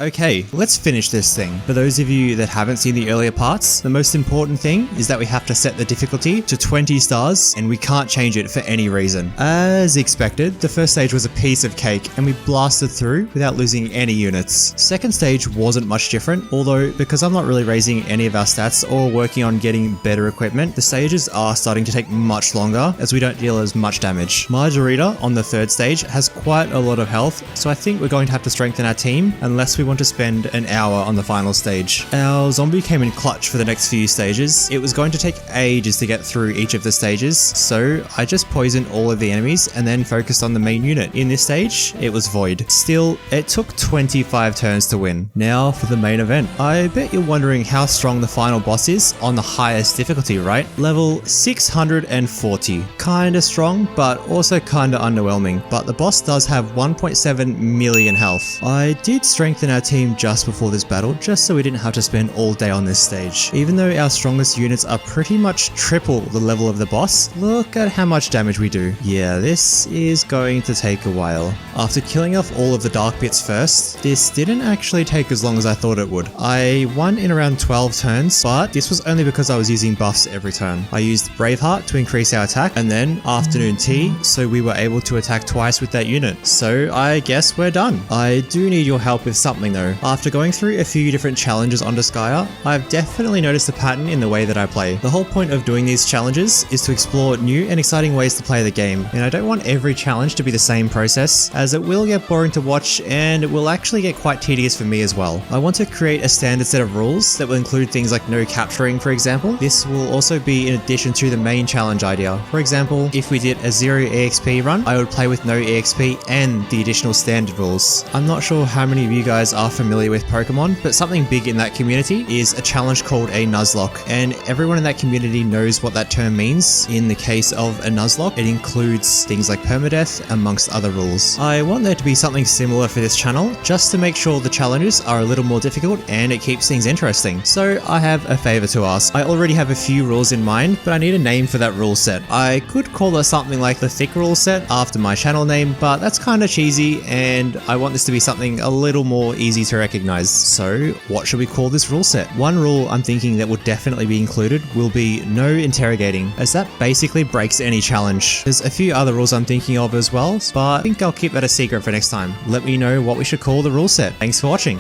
Okay, let's finish this thing. For those of you that haven't seen the earlier parts, the most important thing is that we have to set the difficulty to 20 stars and we can't change it for any reason. As expected, the first stage was a piece of cake and we blasted through without losing any units. Second stage wasn't much different, although because I'm not really raising any of our stats or working on getting better equipment, the stages are starting to take much longer as we don't deal as much damage. Margarita on the third stage has quite a lot of health, so I think we're going to have to strengthen our team unless we want to spend an hour on the final stage. Our zombie came in clutch for the next few stages. It was going to take ages to get through each of the stages, so I just poisoned all of the enemies and then focused on the main unit. In this stage, it was void. Still, it took 25 turns to win. Now for the main event. I bet you're wondering how strong the final boss is on the highest difficulty, right? Level 640. Kinda strong, but also kinda underwhelming. But the boss does have 1.7 million health. I did strengthen our team just before this battle, just so we didn't have to spend all day on this stage. Even though our strongest units are pretty much triple the level of the boss, look at how much damage we do. Yeah, this is going to take a while. After killing off all of the dark bits first, this didn't actually take as long as I thought it would. I won in around 12 turns, but this was only because I was using buffs every turn. I used Braveheart to increase our attack, and then Afternoon Tea, so we were able to attack twice with that unit. So I guess we're done. I do need your help with something though. After going through a few different challenges on Disgaea, I've definitely noticed a pattern in the way that I play. The whole point of doing these challenges is to explore new and exciting ways to play the game, and I don't want every challenge to be the same process, as it will get boring to watch and it will actually get quite tedious for me as well. I want to create a standard set of rules that will include things like no capturing, for example. This will also be in addition to the main challenge idea. For example, if we did a 0 EXP run, I would play with no EXP and the additional standard rules. I'm not sure how many of you guys are familiar with Pokemon, but something big in that community is a challenge called a Nuzlocke, and everyone in that community knows what that term means. In the case of a Nuzlocke, it includes things like permadeath amongst other rules. I want there to be something similar for this channel, just to make sure the challenges are a little more difficult and it keeps things interesting. So I have a favor to ask. I already have a few rules in mind, but I need a name for that rule set. I could call it something like the Thick Rule Set after my channel name, but that's kind of cheesy and I want this to be something a little more easy to recognize. So what should we call this rule set? One rule I'm thinking that would definitely be included will be no interrogating, as that basically breaks any challenge. There's a few other rules I'm thinking of as well, but I think I'll keep that a secret for next time. Let me know what we should call the rule set. Thanks for watching.